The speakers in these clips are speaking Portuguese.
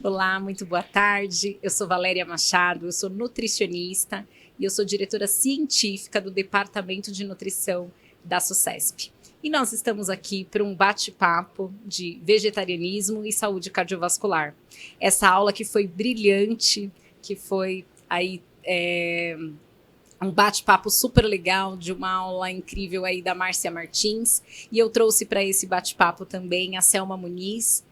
Olá, muito boa tarde. Eu sou Valéria Machado, eu sou nutricionista e eu sou diretora científica do Departamento de Nutrição da SUCESP. E nós estamos aqui para um bate-papo de vegetarianismo e saúde cardiovascular. Essa aula que foi brilhante, que foi aí um bate-papo super legal de uma aula incrível aí da Márcia Martins, e eu trouxe para esse bate-papo também a Selma Muniz.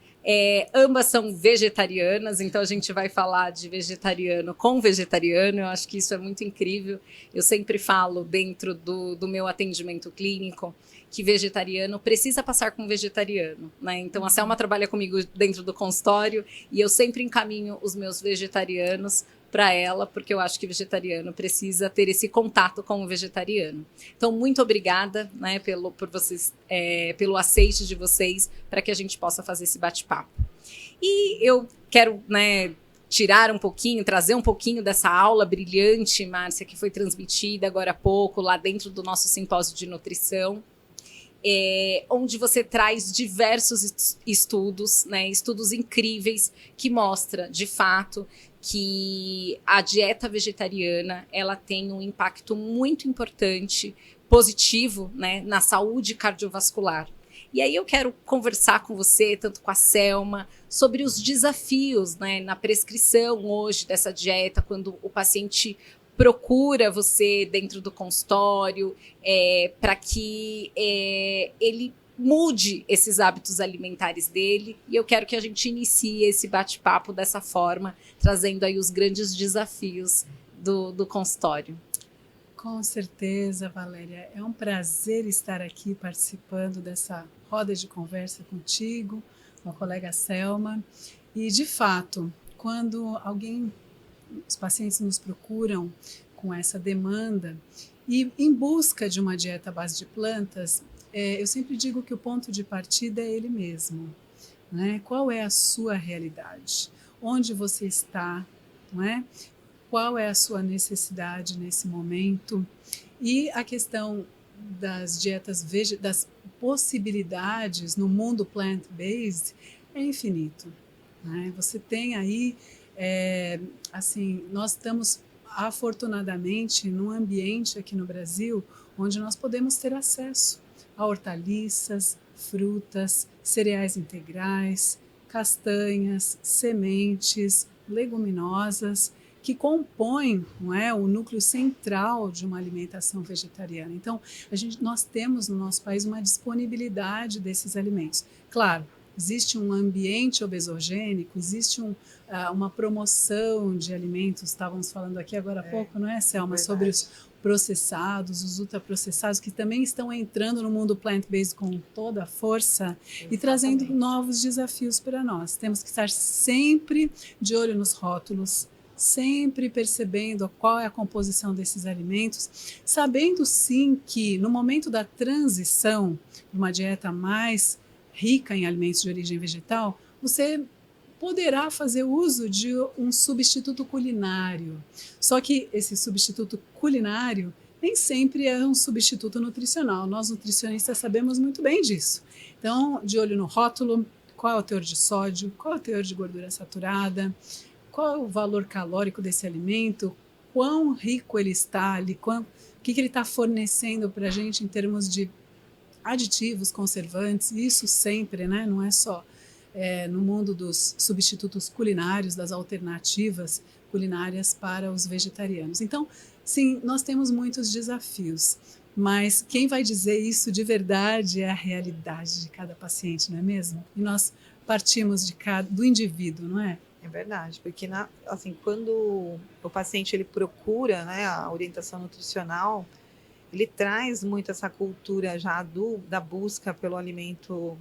Ambas são vegetarianas, então a gente vai falar de vegetariano com vegetariano. Eu acho que isso é muito incrível. Eu sempre falo dentro do meu atendimento clínico que vegetariano precisa passar com vegetariano, né? Então a Selma trabalha comigo dentro do consultório e eu sempre encaminho os meus vegetarianos para ela, porque eu acho que vegetariano precisa ter esse contato com o vegetariano. Então, muito obrigada, né, pelo aceite de vocês para que a gente possa fazer esse bate-papo. E eu quero, né, tirar um pouquinho, trazer um pouquinho dessa aula brilhante, Márcia, que foi transmitida agora há pouco lá dentro do nosso simpósio de nutrição. Onde você traz diversos estudos, né, estudos incríveis que mostram, de fato, que a dieta vegetariana ela tem um impacto muito importante, positivo, né, na saúde cardiovascular. E aí eu quero conversar com você, tanto com a Selma, sobre os desafios, né, na prescrição hoje dessa dieta, quando o paciente procura você dentro do consultório, para que ele mude esses hábitos alimentares dele. E eu quero que a gente inicie esse bate-papo dessa forma, trazendo aí os grandes desafios do consultório. Com certeza, Valéria. É um prazer estar aqui participando dessa roda de conversa contigo, com a colega Selma. E, de fato, quando os pacientes nos procuram com essa demanda e em busca de uma dieta à base de plantas, eu sempre digo que o ponto de partida é ele mesmo, né? Qual é a sua realidade? Onde você está, não é? Qual é a sua necessidade nesse momento? E a questão das dietas das possibilidades no mundo plant-based é infinito, né? Você tem aí, assim, nós estamos afortunadamente num ambiente aqui no Brasil onde nós podemos ter acesso a hortaliças, frutas, cereais integrais, castanhas, sementes, leguminosas, que compõem, não é, o núcleo central de uma alimentação vegetariana. Então, nós temos no nosso país uma disponibilidade desses alimentos. Claro, existe um ambiente obesogênico, existe uma promoção de alimentos, estávamos falando aqui agora há pouco, não é, Selma, sobre os processados, os ultraprocessados, que também estão entrando no mundo plant-based com toda a força. Exatamente. E trazendo novos desafios para nós. Temos que estar sempre de olho nos rótulos, sempre percebendo qual é a composição desses alimentos, sabendo sim que no momento da transição de uma dieta mais rica em alimentos de origem vegetal, você poderá fazer uso de um substituto culinário. Só que esse substituto culinário nem sempre é um substituto nutricional. Nós nutricionistas sabemos muito bem disso. Então, de olho no rótulo, qual é o teor de sódio, qual é o teor de gordura saturada, qual é o valor calórico desse alimento, quão rico ele está ali, o que ele está fornecendo para a gente em termos de aditivos, conservantes, isso sempre, né? Não é só no mundo dos substitutos culinários, das alternativas culinárias para os vegetarianos. Então, sim, nós temos muitos desafios, mas quem vai dizer isso de verdade é a realidade de cada paciente, não é mesmo? E nós partimos do indivíduo, não é? É verdade, porque assim, quando o paciente ele procura, né, a orientação nutricional, ele traz muito essa cultura já da busca pelo alimento,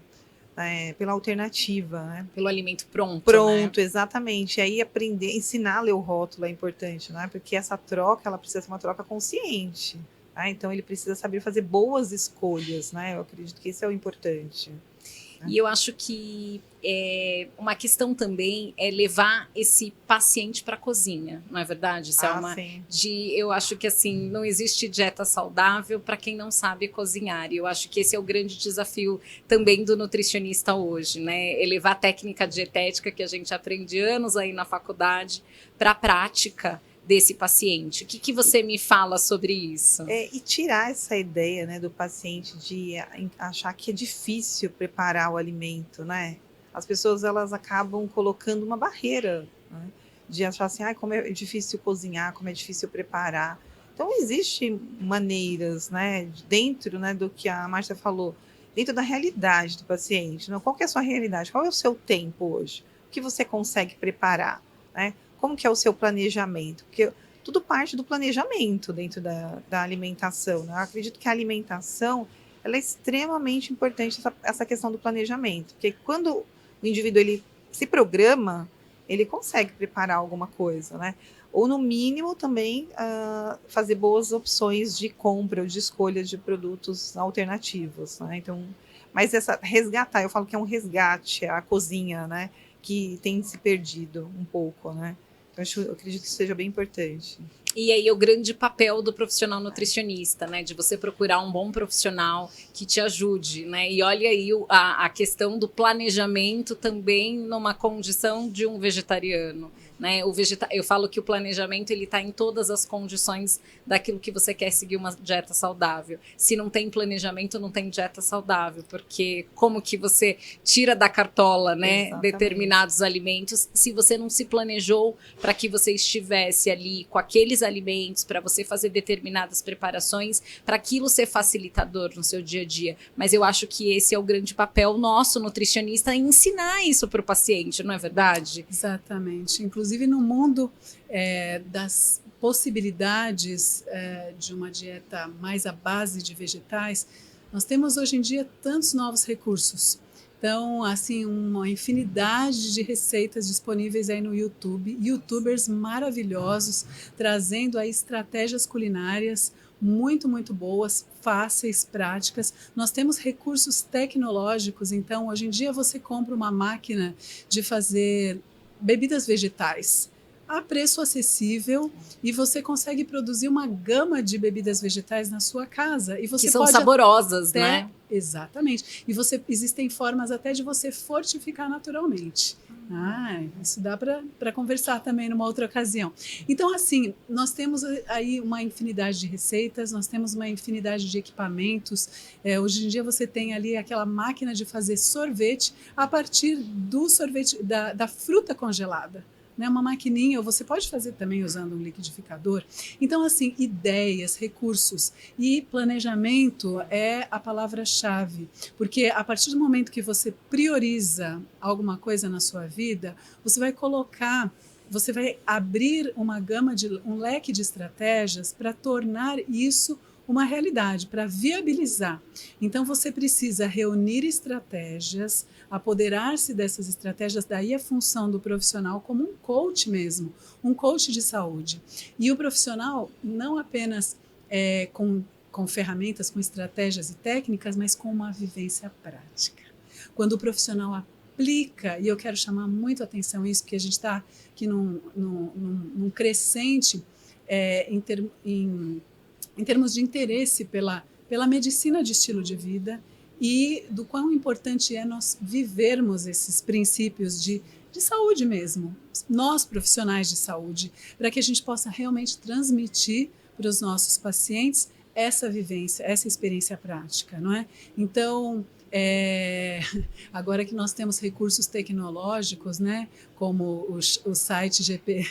pela alternativa, né? Pelo alimento pronto. Pronto, né? Exatamente. E aí ensinar a ler o rótulo é importante, né? Porque essa troca, ela precisa ser uma troca consciente. Né? Então ele precisa saber fazer boas escolhas, né? Eu acredito que isso é o importante. E eu acho que uma questão também é levar esse paciente para a cozinha, não é verdade, Selma? Sim. Eu acho que assim, não existe dieta saudável para quem não sabe cozinhar. E eu acho que esse é o grande desafio também do nutricionista hoje, né? Elevar a técnica dietética que a gente aprende anos aí na faculdade para a prática desse paciente. O que você me fala sobre isso? E tirar essa ideia, né, do paciente de achar que é difícil preparar o alimento, né? As pessoas, elas acabam colocando uma barreira, né, de achar assim, como é difícil cozinhar, como é difícil preparar. Então, existem maneiras, né, dentro, né, do que a Márcia falou, dentro da realidade do paciente. Né? Qual que é a sua realidade? Qual é o seu tempo hoje? O que você consegue preparar, né? Como que é o seu planejamento? Porque tudo parte do planejamento dentro da alimentação. Né? Eu acredito que a alimentação, ela é extremamente importante, essa questão do planejamento. Porque quando o indivíduo ele se programa, ele consegue preparar alguma coisa, né? Ou, no mínimo, também fazer boas opções de compra ou de escolha de produtos alternativos. Né? Então, mas resgatar, eu falo que é um resgate, a cozinha, né? Que tem se perdido um pouco, né? Eu acredito que isso seja bem importante. E aí o grande papel do profissional nutricionista, né? De você procurar um bom profissional que te ajude, né? E olha aí a questão do planejamento também numa condição de um vegetariano. Né? Eu falo que o planejamento ele está em todas as condições daquilo que você quer seguir uma dieta saudável. Se não tem planejamento, não tem dieta saudável, porque como que você tira da cartola, né, determinados alimentos se você não se planejou para que você estivesse ali com aqueles alimentos, para você fazer determinadas preparações, para aquilo ser facilitador no seu dia a dia. Mas eu acho que esse é o grande papel nosso, nutricionista, ensinar isso para o paciente, não é verdade? Exatamente. Inclusive no mundo das possibilidades de uma dieta mais à base de vegetais, nós temos hoje em dia tantos novos recursos. Então, assim, uma infinidade de receitas disponíveis aí no YouTube, youtubers maravilhosos, trazendo aí estratégias culinárias muito, muito boas, fáceis, práticas. Nós temos recursos tecnológicos, então, hoje em dia você compra uma máquina de fazer bebidas vegetais a preço acessível e você consegue produzir uma gama de bebidas vegetais na sua casa. E você que são saborosas, né? Exatamente. E existem formas até de você fortificar naturalmente. Isso dá para conversar também numa outra ocasião. Então, assim, nós temos aí uma infinidade de receitas, nós temos uma infinidade de equipamentos. Hoje em dia você tem ali aquela máquina de fazer sorvete a partir do sorvete da fruta congelada. Né, uma maquininha, ou você pode fazer também usando um liquidificador. Então, assim, ideias, recursos e planejamento é a palavra-chave, porque a partir do momento que você prioriza alguma coisa na sua vida, você vai abrir um leque de estratégias para tornar isso uma realidade, para viabilizar. Então, você precisa reunir estratégias, apoderar-se dessas estratégias, daí a função do profissional como um coach mesmo, um coach de saúde. E o profissional não apenas com ferramentas, com estratégias e técnicas, mas com uma vivência prática. Quando o profissional aplica, e eu quero chamar muito a atenção a isso, porque a gente está aqui num crescente em termos de interesse pela medicina de estilo de vida e do quão importante é nós vivermos esses princípios de saúde mesmo, nós profissionais de saúde, para que a gente possa realmente transmitir para os nossos pacientes essa vivência, essa experiência prática, não é? Então, agora que nós temos recursos tecnológicos, né, como o site GTP,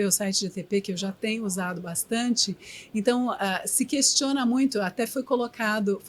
o site GTP, que eu já tenho usado bastante. Então, se questiona muito, até foi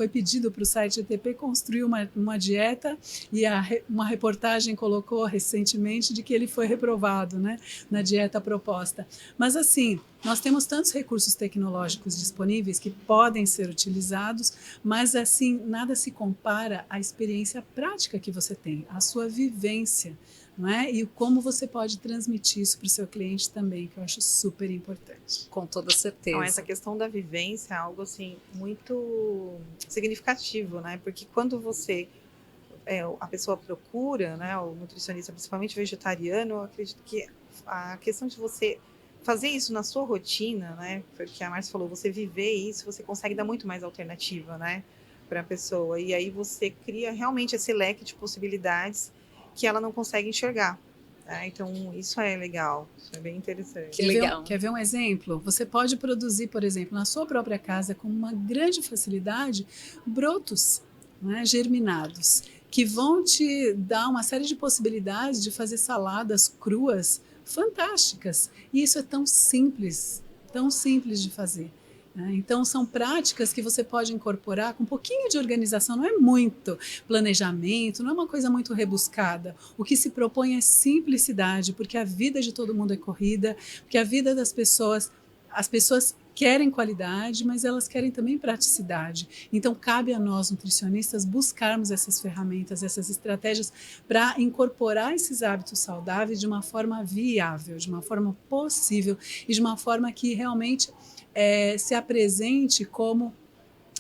pedido para o site GTP construir uma dieta, e uma reportagem colocou recentemente de que ele foi reprovado, né, na dieta proposta. Mas, assim, nós temos tantos recursos tecnológicos disponíveis que podem ser utilizados, mas, assim, nada se compara à experiência prática que você tem, à sua vivência, não é? E como você pode transmitir isso para o seu cliente também, que eu acho super importante. Com toda certeza. Então, essa questão da vivência é algo assim muito significativo, né? Porque quando você a pessoa procura, né, o nutricionista, principalmente vegetariano, eu acredito que a questão de você fazer isso na sua rotina, né, foi o que a Márcia falou, você viver isso, você consegue dar muito mais alternativa, né, para a pessoa. E aí você cria realmente esse leque de possibilidades que ela não consegue enxergar. Né? Então, isso é legal, isso é bem interessante. Quer ver um exemplo? Você pode produzir, por exemplo, na sua própria casa, com uma grande facilidade, brotos, né, germinados, que vão te dar uma série de possibilidades de fazer saladas cruas fantásticas. E isso é tão simples de fazer. Então, são práticas que você pode incorporar com um pouquinho de organização, não é muito planejamento, não é uma coisa muito rebuscada. O que se propõe é simplicidade, porque a vida de todo mundo é corrida, porque a vida das pessoas, as pessoas querem qualidade, mas elas querem também praticidade. Então, cabe a nós, nutricionistas, buscarmos essas ferramentas, essas estratégias para incorporar esses hábitos saudáveis de uma forma viável, de uma forma possível e de uma forma que realmente se apresente como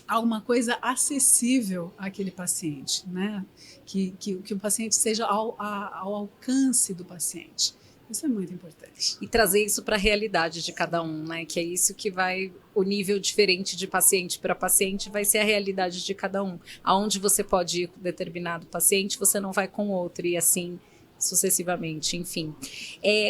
alguma coisa acessível àquele paciente, né? Que o paciente seja ao alcance do paciente. Isso é muito importante. E trazer isso para a realidade de cada um, né? Que é isso que vai, o nível diferente de paciente para paciente vai ser a realidade de cada um. Aonde você pode ir com determinado paciente, você não vai com outro, e assim sucessivamente, enfim.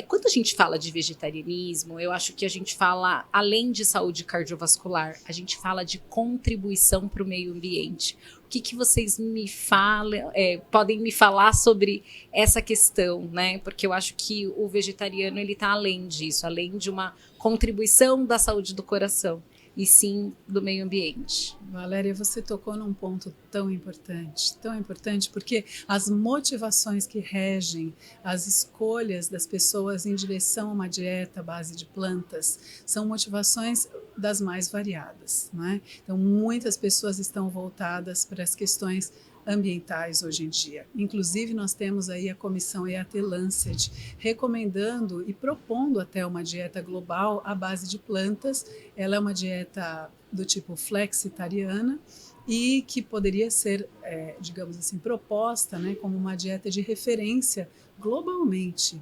Quando a gente fala de vegetarianismo, eu acho que a gente fala, além de saúde cardiovascular, a gente fala de contribuição para o meio ambiente. O que vocês me falam, podem me falar sobre essa questão, né? Porque eu acho que o vegetariano ele está além disso, além de uma contribuição da saúde do coração, e sim do meio ambiente. Valéria, você tocou num ponto tão importante, porque as motivações que regem as escolhas das pessoas em direção a uma dieta à base de plantas são motivações das mais variadas, né? Então, muitas pessoas estão voltadas para as questões ambientais hoje em dia. Inclusive, nós temos aí a comissão EAT-Lancet recomendando e propondo até uma dieta global à base de plantas. Ela é uma dieta do tipo flexitariana e que poderia ser, digamos assim, proposta, né, como uma dieta de referência globalmente.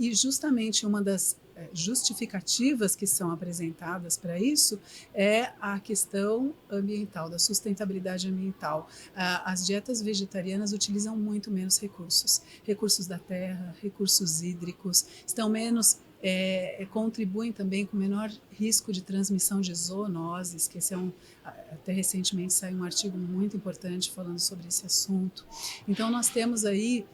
E justamente uma das justificativas que são apresentadas para isso é a questão ambiental, da sustentabilidade ambiental. As dietas vegetarianas utilizam muito menos recursos da terra, recursos hídricos, estão menos contribuem também com menor risco de transmissão de zoonoses, que esse é até recentemente saiu um artigo muito importante falando sobre esse assunto. Então nós temos aí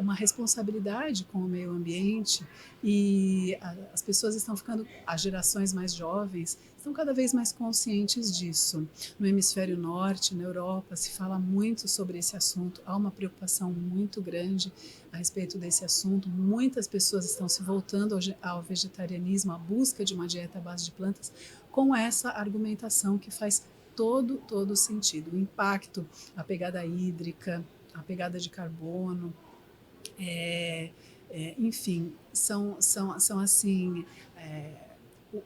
uma responsabilidade com o meio ambiente e as pessoas estão ficando, as gerações mais jovens estão cada vez mais conscientes disso. No hemisfério norte, na Europa, se fala muito sobre esse assunto, há uma preocupação muito grande a respeito desse assunto. Muitas pessoas estão se voltando ao vegetarianismo, à busca de uma dieta à base de plantas, com essa argumentação que faz todo sentido. O impacto, a pegada hídrica, a pegada de carbono, enfim, são assim,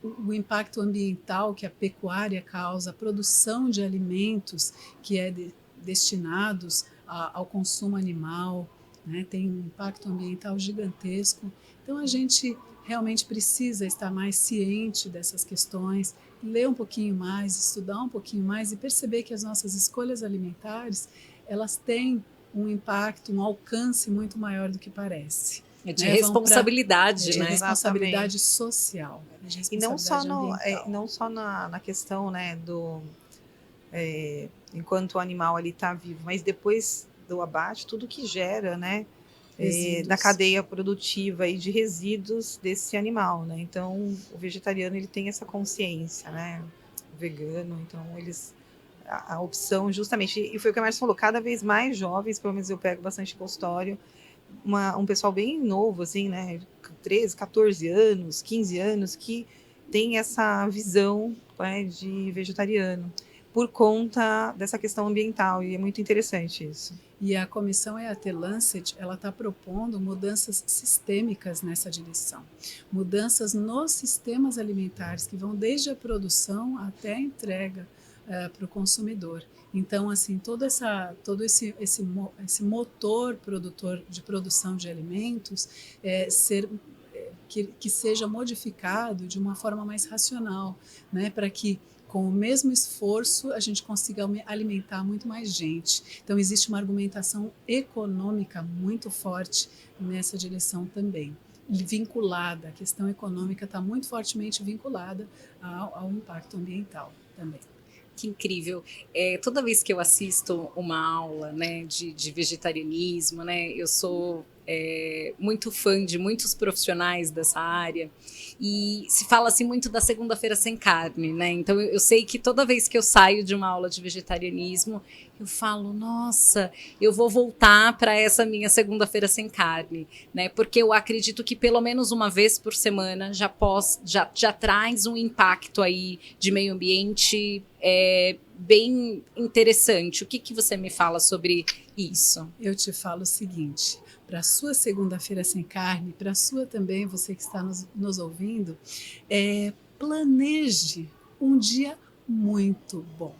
o impacto ambiental que a pecuária causa, a produção de alimentos que destinados ao consumo animal, né, tem um impacto ambiental gigantesco. Então a gente realmente precisa estar mais ciente dessas questões, ler um pouquinho mais, estudar um pouquinho mais e perceber que as nossas escolhas alimentares, elas têm um impacto, um alcance muito maior do que parece. É de responsabilidade, né? De responsabilidade social. De responsabilidade e não só na questão, né, do enquanto o animal ali está vivo, mas depois do abate, tudo que gera, né, da cadeia produtiva e de resíduos desse animal, né? Então, o vegetariano ele tem essa consciência, né? O vegano, então a opção justamente, e foi o que a Márcia falou, cada vez mais jovens, pelo menos eu pego bastante consultório, um pessoal bem novo, assim, né, 13, 14 anos, 15 anos, que tem essa visão, né, de vegetariano, por conta dessa questão ambiental, e é muito interessante isso. E a comissão EAT-Lancet, ela está propondo mudanças sistêmicas nessa direção. Mudanças nos sistemas alimentares, que vão desde a produção até a entrega para o consumidor. Então, assim, todo esse motor produtor de produção de alimentos que seja modificado de uma forma mais racional, né, para que com o mesmo esforço a gente consiga alimentar muito mais gente. Então existe uma argumentação econômica muito forte nessa direção também, vinculada, a questão econômica está muito fortemente vinculada ao impacto ambiental também. Que incrível. Toda vez que eu assisto uma aula, né, de vegetarianismo, né, eu sou muito fã de muitos profissionais dessa área, e se fala assim muito da segunda-feira sem carne, né? Então eu sei que toda vez que eu saio de uma aula de vegetarianismo, eu falo, nossa, eu vou voltar para essa minha segunda-feira sem carne, né? Porque eu acredito que pelo menos uma vez por semana já traz um impacto aí de meio ambiente bem interessante. O que você me fala sobre isso? Eu te falo o seguinte, para a sua segunda-feira sem carne, para a sua também, você que está nos ouvindo, planeje um dia muito bom.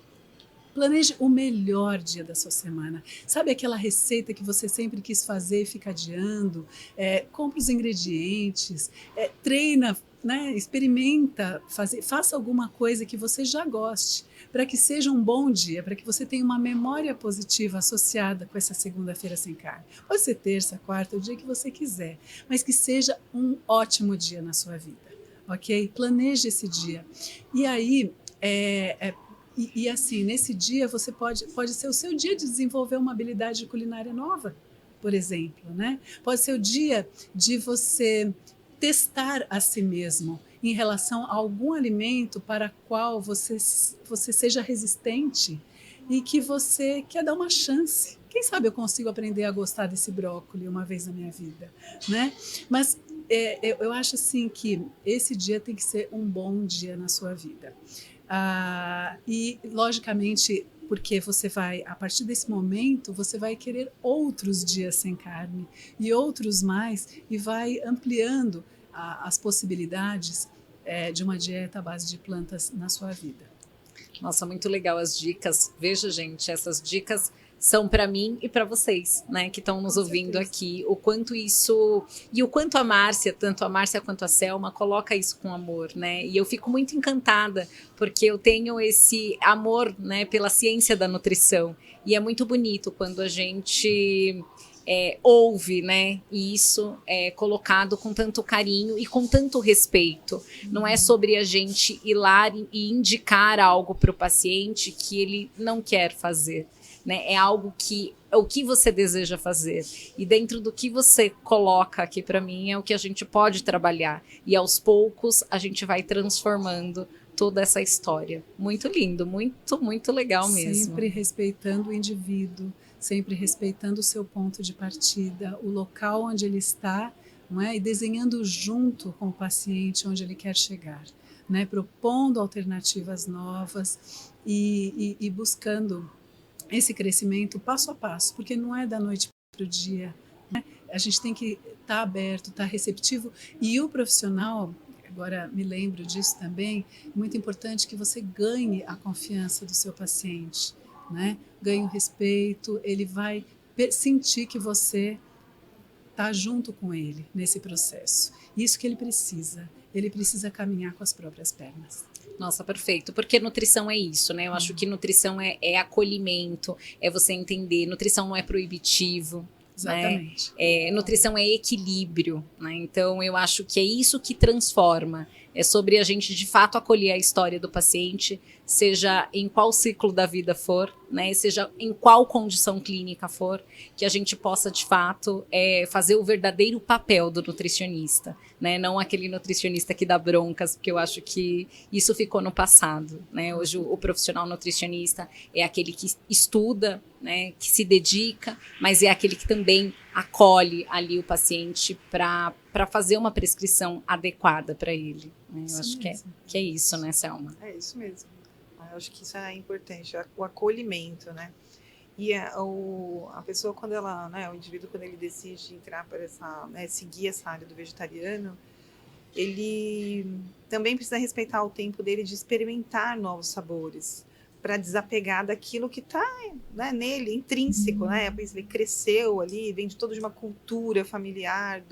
Planeje o melhor dia da sua semana. Sabe aquela receita que você sempre quis fazer e fica adiando? Compre os ingredientes, treina, né? Experimenta, faça alguma coisa que você já goste, para que seja um bom dia, para que você tenha uma memória positiva associada com essa segunda-feira sem carne. Pode ser terça, quarta, o dia que você quiser, mas que seja um ótimo dia na sua vida, ok? Planeje esse dia. E aí, assim, nesse dia você pode ser o seu dia de desenvolver uma habilidade culinária nova, por exemplo, né? Pode ser o dia de você testar a si mesmo em relação a algum alimento para o qual você seja resistente e que você quer dar uma chance. Quem sabe eu consigo aprender a gostar desse brócolis uma vez na minha vida, né? Mas eu acho assim que esse dia tem que ser um bom dia na sua vida. E, logicamente, porque você vai, a partir desse momento, você vai querer outros dias sem carne e outros mais, e vai ampliando as possibilidades de uma dieta à base de plantas na sua vida. Nossa, muito legal as dicas. Veja, gente, essas dicas são para mim e para vocês, né, que estão nos ouvindo aqui, o quanto isso, e o quanto a Márcia, tanto a Márcia quanto a Selma, coloca isso com amor, né, e eu fico muito encantada, porque eu tenho esse amor, né, pela ciência da nutrição, e é muito bonito quando a gente ouve, né, e isso é colocado com tanto carinho e com tanto respeito. Não é sobre a gente ir lá e indicar algo para o paciente que ele não quer fazer, né? É algo que é o que você deseja fazer, e dentro do que você coloca aqui para mim é o que a gente pode trabalhar, e aos poucos a gente vai transformando toda essa história. Muito lindo, muito, muito legal mesmo. Sempre respeitando o indivíduo, sempre respeitando o seu ponto de partida, o local onde ele está, não é? E desenhando junto com o paciente onde ele quer chegar, né? Propondo alternativas novas e buscando esse crescimento passo a passo, porque não é da noite para o dia, né? A gente tem que estar aberto, estar receptivo, e o profissional, agora me lembro disso também, é muito importante que você ganhe a confiança do seu paciente, né? Ganhe o respeito, ele vai sentir que você está junto com ele nesse processo. Isso que ele precisa caminhar com as próprias pernas. Nossa, perfeito, porque nutrição é isso, né? Eu acho que nutrição é acolhimento, é você entender, nutrição não é proibitivo. Exatamente. Né? Nutrição é equilíbrio, né? Então eu acho que é isso que transforma. É sobre a gente de fato acolher a história do paciente, seja em qual ciclo da vida for, né? Seja em qual condição clínica for, que a gente possa de fato fazer o verdadeiro papel do nutricionista, né? Não aquele nutricionista que dá broncas, porque eu acho que isso ficou no passado, né? Hoje o profissional nutricionista é aquele que estuda, né? Que se dedica, mas é aquele que também acolhe ali o paciente para fazer uma prescrição adequada para ele. Né? Eu acho que é isso, né, Selma? É isso mesmo. Eu acho que isso é importante, o acolhimento, né? E a pessoa, quando ela, né, o indivíduo, quando ele decide entrar para essa, né, seguir essa área do vegetariano, ele também precisa respeitar o tempo dele de experimentar novos sabores, para desapegar daquilo que está, né, nele, intrínseco, né? Ele cresceu ali, vem de toda uma cultura familiar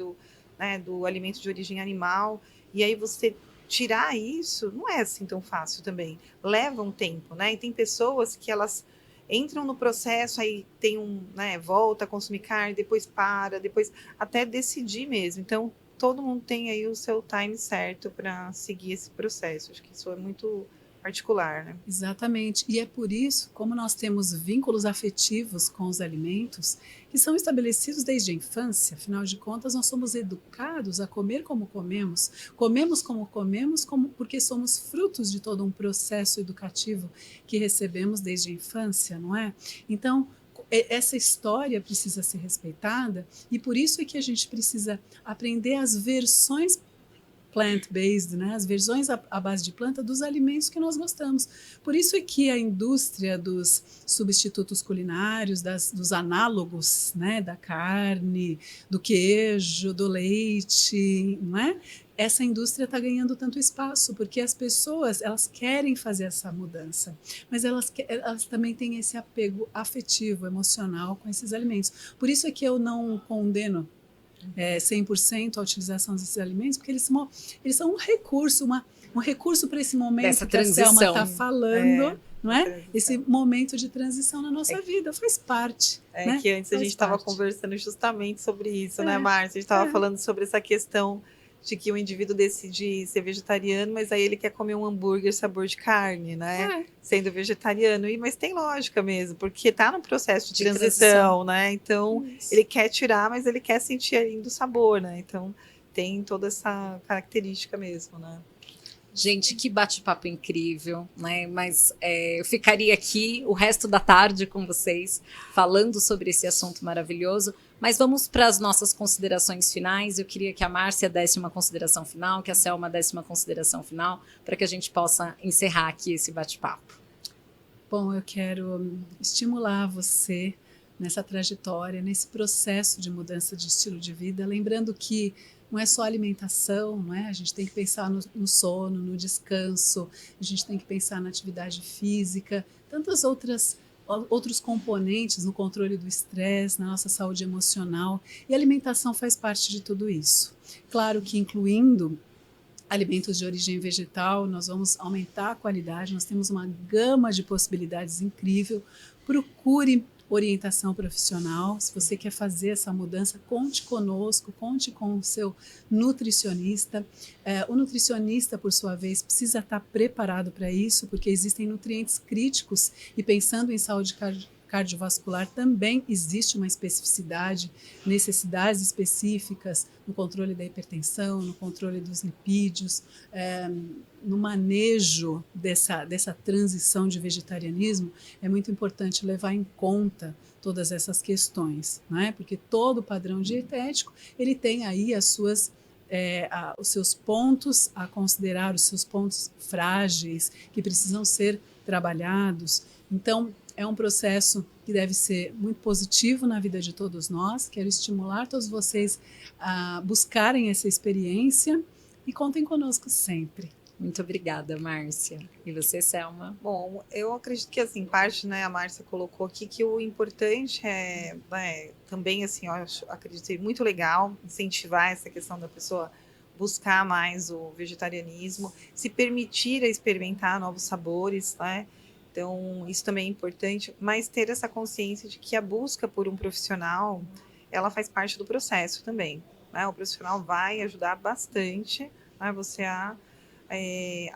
né, do alimento de origem animal, e aí você tirar isso não é assim tão fácil também. Leva um tempo, né? E tem pessoas que elas entram no processo, aí tem né, volta a consumir carne, depois para, depois até decidir mesmo. Então, todo mundo tem aí o seu time certo para seguir esse processo. Acho que isso é muito particular, né? Exatamente. E é por isso, como nós temos vínculos afetivos com os alimentos, que são estabelecidos desde a infância, afinal de contas, nós somos educados a comer como comemos porque somos frutos de todo um processo educativo que recebemos desde a infância, não é? Então, essa história precisa ser respeitada e por isso é que a gente precisa aprender as versões plant-based, né? As versões à base de planta dos alimentos que nós gostamos. Por isso é que a indústria dos substitutos culinários, dos análogos, né? Da carne, do queijo, do leite, não é? Essa indústria está ganhando tanto espaço, porque as pessoas elas querem fazer essa mudança, mas elas também têm esse apego afetivo, emocional com esses alimentos. Por isso é que eu não condeno 100% a utilização desses alimentos, porque eles são um recurso, um recurso para esse momento dessa que transição. A Selma está falando, não é? Esse momento de transição na nossa vida, faz parte. Né? Que antes a gente estava conversando justamente sobre isso, né, Márcia? A gente estava falando sobre essa questão de que o indivíduo decide ser vegetariano, mas aí ele quer comer um hambúrguer sabor de carne, né? Sendo vegetariano. Mas tem lógica mesmo, porque está no processo de transição, né? Então, ele quer tirar, mas ele quer sentir ainda o sabor, né? Então, tem toda essa característica mesmo, né? Gente, que bate-papo incrível, né? Mas eu ficaria aqui o resto da tarde com vocês, falando sobre esse assunto maravilhoso. Mas vamos para as nossas considerações finais. Eu queria que a Márcia desse uma consideração final, que a Selma desse uma consideração final, para que a gente possa encerrar aqui esse bate-papo. Bom, eu quero estimular você nessa trajetória, nesse processo de mudança de estilo de vida, lembrando que não é só alimentação, não é? A gente tem que pensar no sono, no descanso, a gente tem que pensar na atividade física, tantas outros componentes no controle do estresse, na nossa saúde emocional, e a alimentação faz parte de tudo isso. Claro que incluindo alimentos de origem vegetal, nós vamos aumentar a qualidade, nós temos uma gama de possibilidades incrível. Procure orientação profissional. Se você quer fazer essa mudança, conte conosco, conte com o seu nutricionista. O nutricionista, por sua vez, precisa estar preparado para isso, porque existem nutrientes críticos e pensando em saúde cardiovascular também existe uma especificidade, necessidades específicas no controle da hipertensão, no controle dos lipídios, no manejo dessa transição de vegetarianismo. É muito importante levar em conta todas essas questões, né? Porque todo padrão dietético ele tem aí os seus pontos a considerar, os seus pontos frágeis que precisam ser trabalhados. Então, é um processo que deve ser muito positivo na vida de todos nós. Quero estimular todos vocês a buscarem essa experiência e contem conosco sempre. Muito obrigada, Márcia. E você, Selma? Bom, eu acredito que, assim, parte, né, a Márcia colocou aqui que o importante também, assim, eu acredito muito legal incentivar essa questão da pessoa buscar mais o vegetarianismo, se permitir a experimentar novos sabores, né? Então, isso também é importante, mas ter essa consciência de que a busca por um profissional, ela faz parte do processo também, né? O profissional vai ajudar bastante, né, você a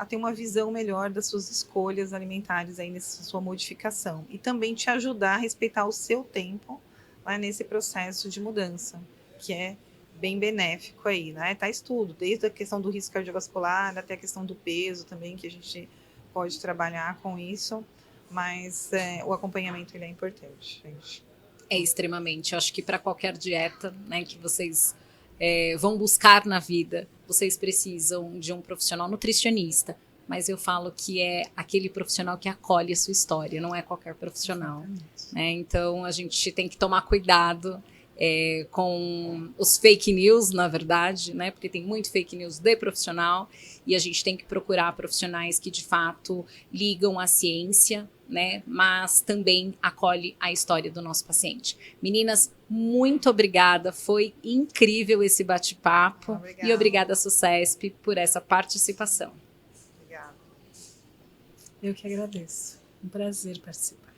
ter uma visão melhor das suas escolhas alimentares aí nessa sua modificação. E também te ajudar a respeitar o seu tempo, né, nesse processo de mudança, que é bem benéfico aí, né? Tá estudo, desde a questão do risco cardiovascular até a questão do peso também, que a gente pode trabalhar com isso, mas o acompanhamento ele é importante, gente. É extremamente. Eu acho que para qualquer dieta, né, que vocês vão buscar na vida, vocês precisam de um profissional nutricionista, mas eu falo que é aquele profissional que acolhe a sua história, não é qualquer profissional. Né? Então, a gente tem que tomar cuidado com os fake news, na verdade, né? Porque tem muito fake news de profissional e a gente tem que procurar profissionais que, de fato, ligam à ciência, né? Mas também acolhe a história do nosso paciente. Meninas, muito obrigada. Foi incrível esse bate-papo. E obrigada, SUCESP, por essa participação. Obrigada. Eu que agradeço. Um prazer participar.